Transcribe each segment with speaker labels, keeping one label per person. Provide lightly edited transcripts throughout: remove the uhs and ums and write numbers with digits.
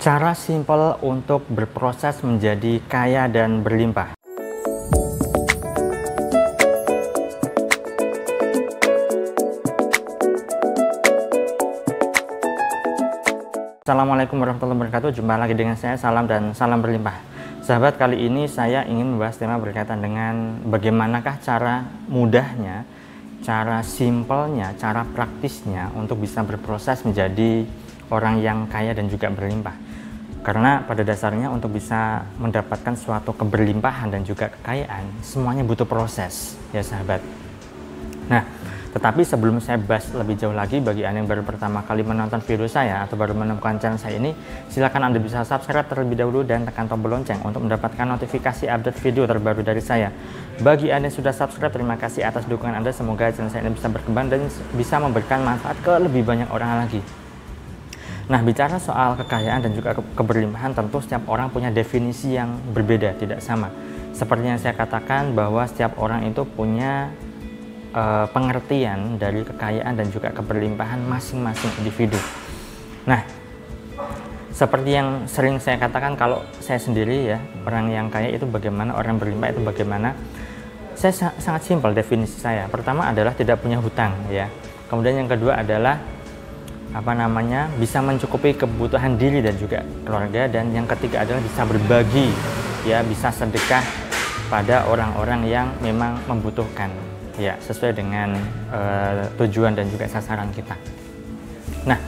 Speaker 1: Cara simpel untuk berproses menjadi kaya dan berlimpah. Assalamualaikum warahmatullahi wabarakatuh. Jumpa lagi dengan saya, Salam dan salam berlimpah. Sahabat, kali ini saya ingin membahas tema berkaitan dengan bagaimanakah cara mudahnya, cara simpelnya, cara praktisnya untuk bisa berproses menjadi orang yang kaya dan juga berlimpah. Karena pada dasarnya untuk bisa mendapatkan suatu keberlimpahan dan juga kekayaan, semuanya butuh proses, ya sahabat. Nah, tetapi sebelum saya bahas lebih jauh lagi, bagi Anda yang baru pertama kali menonton video saya atau baru menemukan channel saya ini, silakan Anda bisa subscribe terlebih dahulu dan tekan tombol lonceng untuk mendapatkan notifikasi update video terbaru dari saya. Bagi Anda yang sudah subscribe, terima kasih atas dukungan Anda. Semoga channel saya ini bisa berkembang dan bisa memberikan manfaat ke lebih banyak orang lagi. Nah, bicara soal kekayaan dan juga keberlimpahan, tentu setiap orang punya definisi yang berbeda, tidak sama. Seperti yang saya katakan bahwa setiap orang itu punya pengertian dari kekayaan dan juga keberlimpahan masing-masing individu. Nah, seperti yang sering saya katakan, kalau saya sendiri ya, orang yang kaya itu bagaimana, orang berlimpah itu bagaimana, saya sangat simpel definisi saya. Pertama adalah tidak punya hutang ya. Kemudian yang kedua adalah bisa mencukupi kebutuhan diri dan juga keluarga, dan yang ketiga adalah bisa berbagi ya, bisa sedekah pada orang-orang yang memang membutuhkan ya, sesuai dengan tujuan dan juga sasaran kita. Nah,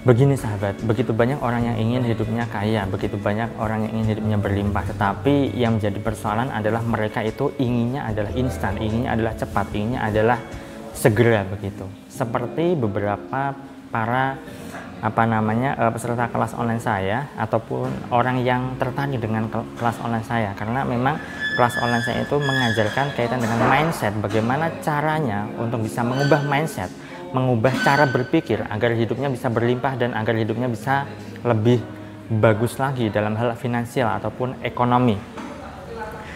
Speaker 1: begini sahabat, begitu banyak orang yang ingin hidupnya kaya, begitu banyak orang yang ingin hidupnya berlimpah, tetapi yang menjadi persoalan adalah mereka itu inginnya adalah instan, inginnya adalah cepat, inginnya adalah segera begitu. Seperti beberapa para peserta kelas online saya ataupun orang yang tertarik dengan kelas online saya, karena memang kelas online saya itu mengajarkan kaitan dengan mindset, bagaimana caranya untuk bisa mengubah mindset, mengubah cara berpikir agar hidupnya bisa berlimpah dan agar hidupnya bisa lebih bagus lagi dalam hal finansial ataupun ekonomi.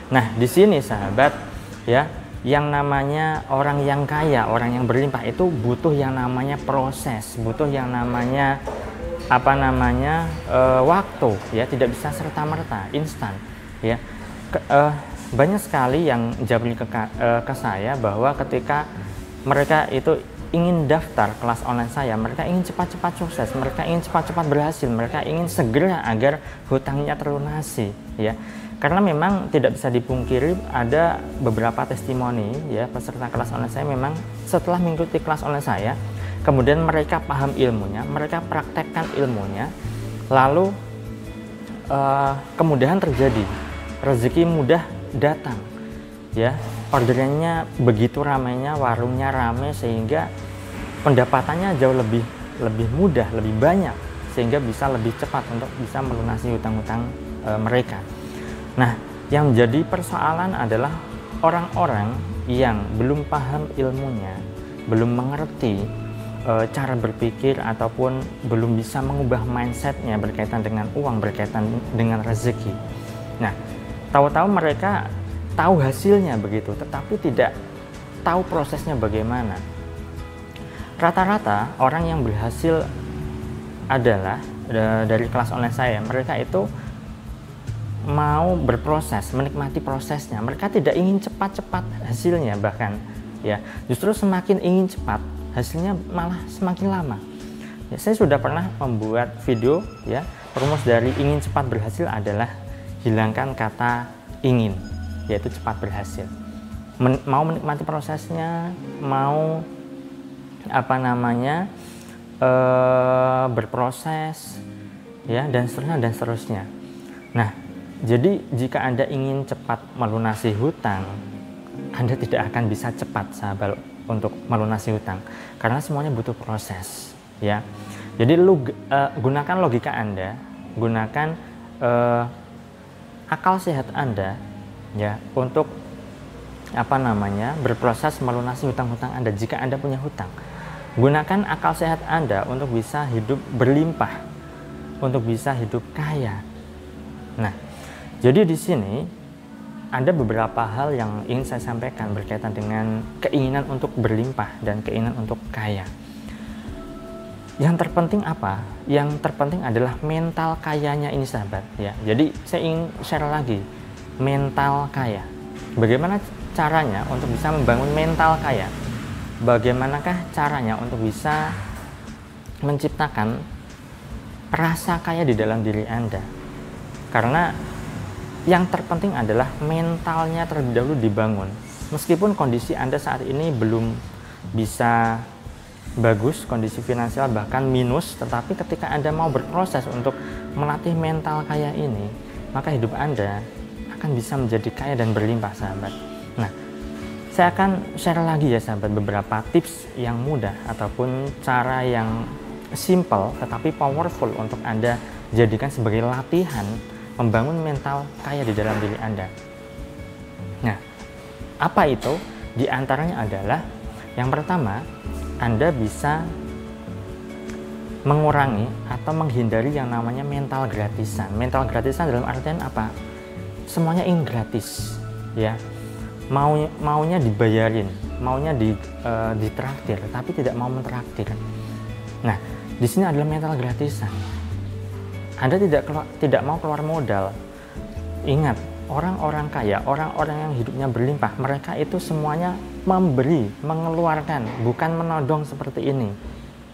Speaker 1: Nah, di sini sahabat ya, yang namanya orang yang kaya, orang yang berlimpah itu butuh yang namanya proses, butuh yang namanya waktu ya, tidak bisa serta-merta instan ya. Banyak sekali yang jawab ke saya bahwa ketika mereka itu ingin daftar kelas online saya, mereka ingin cepat-cepat sukses, mereka ingin cepat-cepat berhasil, mereka ingin segera agar hutangnya terlunasi ya. Karena memang tidak bisa dipungkiri, ada beberapa testimoni ya, peserta kelas online saya memang setelah mengikuti kelas online saya, kemudian mereka paham ilmunya, mereka praktekkan ilmunya, lalu kemudahan terjadi, rezeki mudah datang ya, orderannya begitu ramainya, warungnya ramai, sehingga pendapatannya jauh lebih mudah, lebih banyak, sehingga bisa lebih cepat untuk bisa melunasi hutang-hutang mereka. Nah, yang menjadi persoalan adalah orang-orang yang belum paham ilmunya, belum mengerti cara berpikir, ataupun belum bisa mengubah mindsetnya berkaitan dengan uang, berkaitan dengan rezeki. Nah, tahu-tahu mereka tahu hasilnya begitu, tetapi tidak tahu prosesnya bagaimana. Rata-rata orang yang berhasil adalah dari kelas online saya, mereka itu mau berproses, menikmati prosesnya. Mereka tidak ingin cepat-cepat hasilnya, bahkan ya, justru semakin ingin cepat hasilnya malah semakin lama ya. Saya sudah pernah membuat video ya, rumus dari ingin cepat berhasil adalah hilangkan kata ingin, yaitu cepat berhasil. Mau menikmati prosesnya, mau berproses ya, dan seterusnya. Nah, jadi jika Anda ingin cepat melunasi hutang, Anda tidak akan bisa cepat sahabat untuk melunasi hutang, karena semuanya butuh proses ya. Jadi gunakan logika Anda, gunakan akal sehat Anda ya, untuk berproses melunasi hutang-hutang Anda. Jika Anda punya hutang, gunakan akal sehat Anda untuk bisa hidup berlimpah, untuk bisa hidup kaya. Nah, jadi di sini ada beberapa hal yang ingin saya sampaikan berkaitan dengan keinginan untuk berlimpah dan keinginan untuk kaya. Yang terpenting apa? Yang terpenting adalah mental kayanya ini sahabat ya. Jadi saya ingin share lagi mental kaya. Bagaimana caranya untuk bisa membangun mental kaya? Bagaimanakah caranya untuk bisa menciptakan rasa kaya di dalam diri Anda? Karena yang terpenting adalah mentalnya terlebih dahulu dibangun. Meskipun kondisi Anda saat ini belum bisa bagus, kondisi finansial bahkan minus, tetapi ketika Anda mau berproses untuk melatih mental kaya ini, maka hidup Anda akan bisa menjadi kaya dan berlimpah sahabat. Nah, saya akan share lagi ya sahabat beberapa tips yang mudah ataupun cara yang simple tetapi powerful untuk Anda jadikan sebagai latihan membangun mental kaya di dalam diri Anda. Nah, apa itu? Di antaranya adalah yang pertama, Anda bisa mengurangi atau menghindari yang namanya mental gratisan. Mental gratisan dalam artian apa? Semuanya ingin gratis, ya. Maunya dibayarin, maunya ditraktir, tapi tidak mau mentraktir. Nah, di sini adalah mental gratisan. Anda tidak mau keluar modal. Ingat, orang-orang kaya, orang-orang yang hidupnya berlimpah, mereka itu semuanya memberi, mengeluarkan, bukan menodong seperti ini,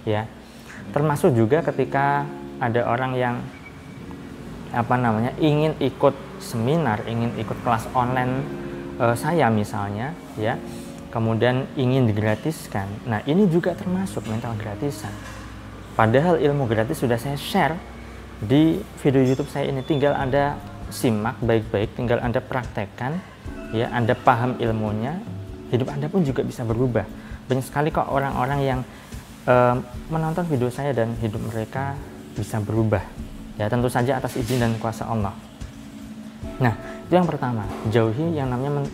Speaker 1: ya. Termasuk juga ketika ada orang yang ingin ikut seminar, ingin ikut kelas online saya misalnya, ya, kemudian ingin digratiskan. Nah, ini juga termasuk mental gratisan. Padahal ilmu gratis sudah saya share di video YouTube saya ini, tinggal Anda simak baik-baik, tinggal Anda praktekkan, ya, Anda paham ilmunya, hidup Anda pun juga bisa berubah. Banyak sekali kok orang-orang yang menonton video saya dan hidup mereka bisa berubah, ya, tentu saja atas izin dan kuasa Allah. Nah, itu yang pertama, jauhi yang namanya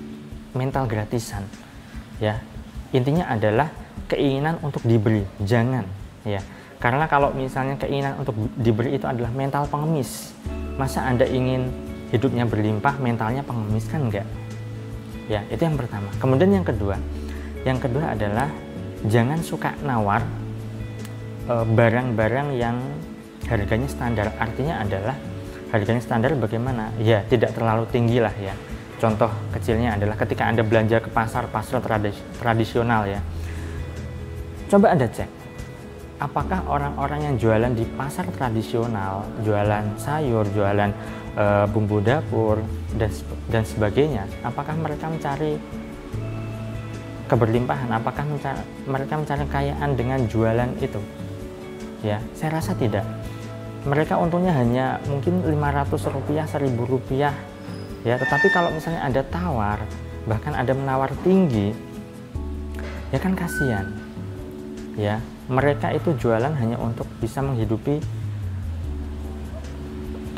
Speaker 1: mental gratisan, ya. Intinya adalah keinginan untuk diberi, jangan, ya. Karena kalau misalnya keinginan untuk diberi itu adalah mental pengemis, masa Anda ingin hidupnya berlimpah, mentalnya pengemis, kan enggak? Ya, itu yang pertama. Kemudian yang kedua adalah jangan suka nawar barang-barang yang harganya standar. Artinya adalah harganya standar bagaimana? Ya, tidak terlalu tinggi lah ya. Contoh kecilnya adalah ketika Anda belanja ke pasar tradisional ya. Coba Anda cek, apakah orang-orang yang jualan di pasar tradisional, jualan sayur, jualan bumbu dapur dan sebagainya, apakah mereka mencari keberlimpahan? Apakah mereka mencari kekayaan dengan jualan itu? Ya, saya rasa tidak. Mereka untungnya hanya mungkin Rp500, Rp1.000, ya. Tetapi kalau misalnya Anda tawar, bahkan Anda menawar tinggi, ya kan kasihan, ya. Mereka itu jualan hanya untuk bisa menghidupi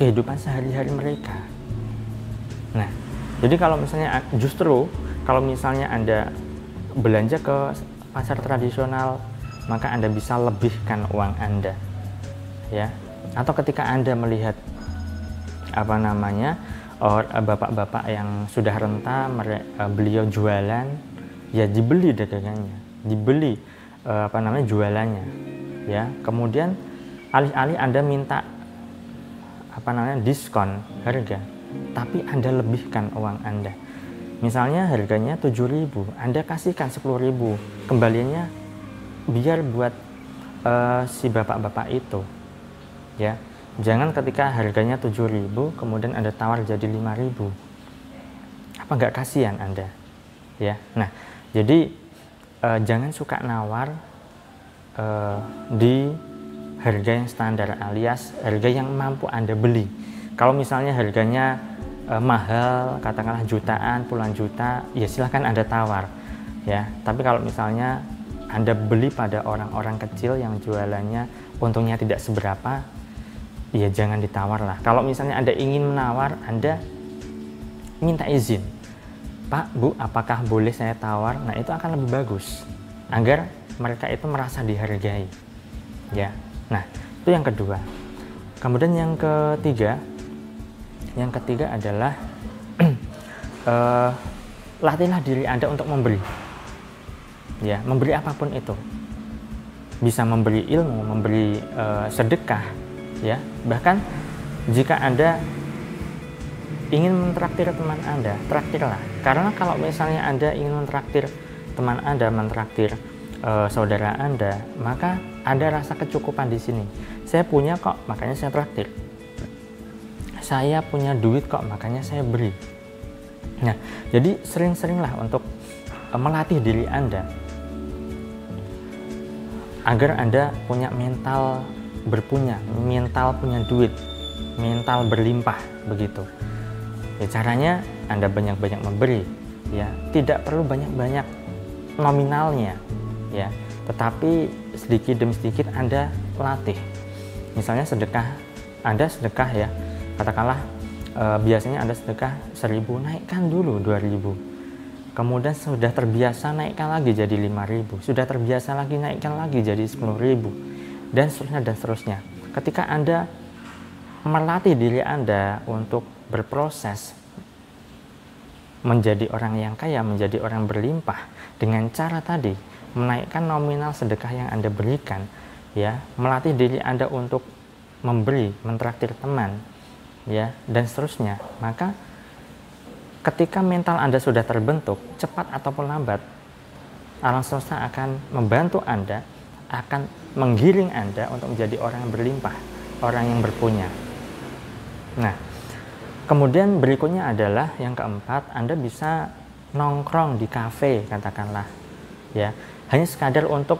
Speaker 1: kehidupan sehari-hari mereka. Nah, jadi kalau misalnya Anda belanja ke pasar tradisional, maka Anda bisa lebihkan uang Anda, ya. Atau ketika Anda melihat bapak-bapak yang sudah renta, beliau jualan, ya dibeli dagangannya, dibeli jualannya, ya. Kemudian alih-alih Anda minta diskon harga, tapi Anda lebihkan uang Anda. Misalnya harganya 7.000, Anda kasihkan 10.000, kembaliannya biar buat si bapak-bapak itu, ya. Jangan ketika harganya 7.000 kemudian Anda tawar jadi 5.000. Apa nggak kasihan Anda, ya. Nah, jadi jangan suka nawar di harga yang standar, alias harga yang mampu Anda beli. Kalau misalnya harganya mahal, katakanlah jutaan, puluhan juta, ya silahkan Anda tawar, ya. Tapi kalau misalnya Anda beli pada orang-orang kecil yang jualannya untungnya tidak seberapa, ya jangan ditawar lah. Kalau misalnya Anda ingin menawar, Anda minta izin, Pak, Bu, apakah boleh saya tawar? Nah, itu akan lebih bagus agar mereka itu merasa dihargai, ya. Nah, itu yang kedua. Kemudian yang ketiga adalah latihlah diri Anda untuk memberi, ya, memberi apapun itu. bisa memberi ilmu, memberi sedekah, ya. Bahkan jika Anda ingin mentraktir teman Anda, traktirlah. Karena kalau misalnya Anda ingin mentraktir teman Anda, mentraktir saudara Anda, maka ada rasa kecukupan di sini. Saya punya kok, makanya saya traktir. Saya punya duit kok, makanya saya beri. Nah, jadi sering-seringlah untuk melatih diri Anda agar Anda punya mental berpunya, mental punya duit, mental berlimpah, begitu. Ya, caranya Anda banyak-banyak memberi, ya. Tidak perlu banyak-banyak nominalnya, ya. Tetapi sedikit demi sedikit Anda latih. Misalnya sedekah, Anda sedekah, ya. Katakanlah biasanya Anda sedekah 1.000, naikkan dulu 2.000. Kemudian sudah terbiasa, naikkan lagi jadi 5.000. Sudah terbiasa lagi, naikkan lagi jadi 10.000. Dan seterusnya dan seterusnya. Ketika Anda melatih diri Anda untuk berproses menjadi orang yang kaya, menjadi orang berlimpah dengan cara tadi, menaikkan nominal sedekah yang Anda berikan, ya, melatih diri Anda untuk memberi, mentraktir teman, ya, dan seterusnya. Maka ketika mental Anda sudah terbentuk, cepat ataupun lambat, alam semesta akan membantu Anda, akan menggiring Anda untuk menjadi orang yang berlimpah, orang yang berpunya. Nah, kemudian berikutnya adalah yang keempat, Anda bisa nongkrong di kafe, katakanlah, ya, hanya sekadar untuk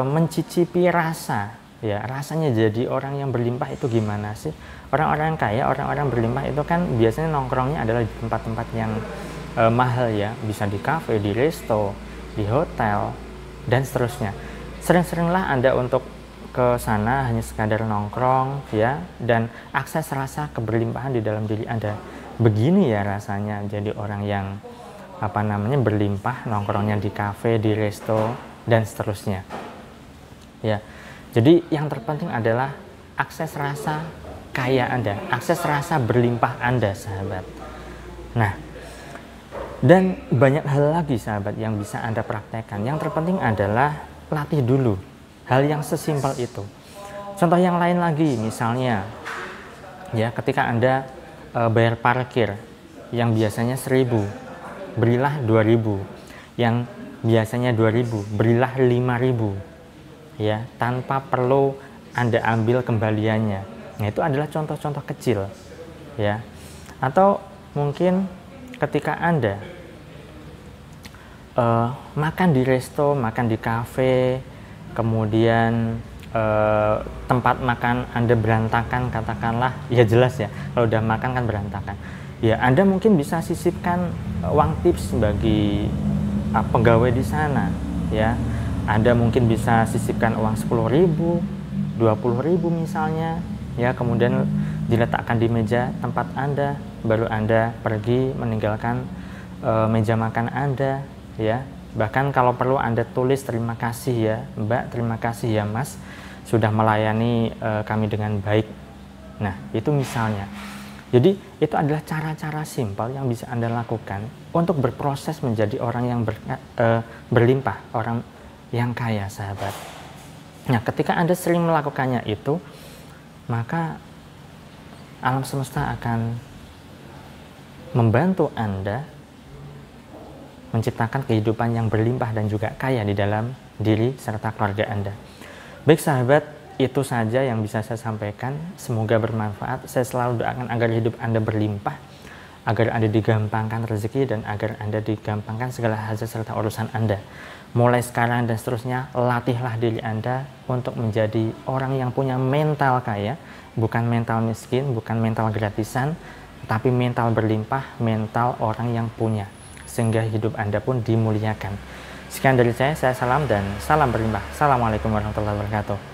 Speaker 1: mencicipi rasa, ya, rasanya jadi orang yang berlimpah itu gimana sih? Orang-orang kaya, orang-orang berlimpah itu kan biasanya nongkrongnya adalah di tempat-tempat yang mahal, ya, bisa di kafe, di resto, di hotel, dan seterusnya. Sering-seringlah Anda untuk ke sana hanya sekadar nongkrong, ya, dan akses rasa keberlimpahan di dalam diri Anda. Begini ya rasanya jadi orang yang berlimpah, nongkrongnya di kafe, di resto, dan seterusnya. Ya. Jadi yang terpenting adalah akses rasa kaya Anda, akses rasa berlimpah Anda, sahabat. Nah, dan banyak hal lagi, sahabat, yang bisa Anda praktekkan. Yang terpenting adalah latih dulu hal yang sesimpel itu. Contoh yang lain lagi, misalnya, ya, ketika Anda bayar parkir yang biasanya 1.000, berilah 2.000. Yang biasanya 2.000, berilah 5.000, ya, tanpa perlu Anda ambil kembaliannya. Nah, itu adalah contoh-contoh kecil, ya. Atau mungkin ketika Anda makan di resto, makan di kafe, kemudian tempat makan Anda berantakan, katakanlah, ya jelas ya, kalau udah makan kan berantakan. Ya, Anda mungkin bisa sisipkan uang tips bagi pegawai di sana, ya. Anda mungkin bisa sisipkan uang 10.000, 20.000 misalnya, ya, kemudian diletakkan di meja tempat Anda, baru Anda pergi meninggalkan meja makan Anda, ya. Bahkan kalau perlu Anda tulis terima kasih ya Mbak, terima kasih ya Mas, sudah melayani kami dengan baik. Nah, itu misalnya. Jadi itu adalah cara-cara simpel yang bisa Anda lakukan untuk berproses menjadi orang yang berlimpah, orang yang kaya, sahabat. Nah, ketika Anda sering melakukannya itu, maka alam semesta akan membantu Anda menciptakan kehidupan yang berlimpah dan juga kaya di dalam diri serta keluarga Anda. Baik, sahabat, itu saja yang bisa saya sampaikan. Semoga bermanfaat. Saya selalu doakan agar hidup Anda berlimpah, agar Anda digampangkan rezeki, dan agar Anda digampangkan segala hajat serta urusan Anda. Mulai sekarang dan seterusnya, latihlah diri Anda untuk menjadi orang yang punya mental kaya, bukan mental miskin, bukan mental gratisan, tapi mental berlimpah, mental orang yang punya, sehingga hidup Anda pun dimuliakan. Sekian dari saya salam dan salam berlimpah. Assalamualaikum warahmatullahi wabarakatuh.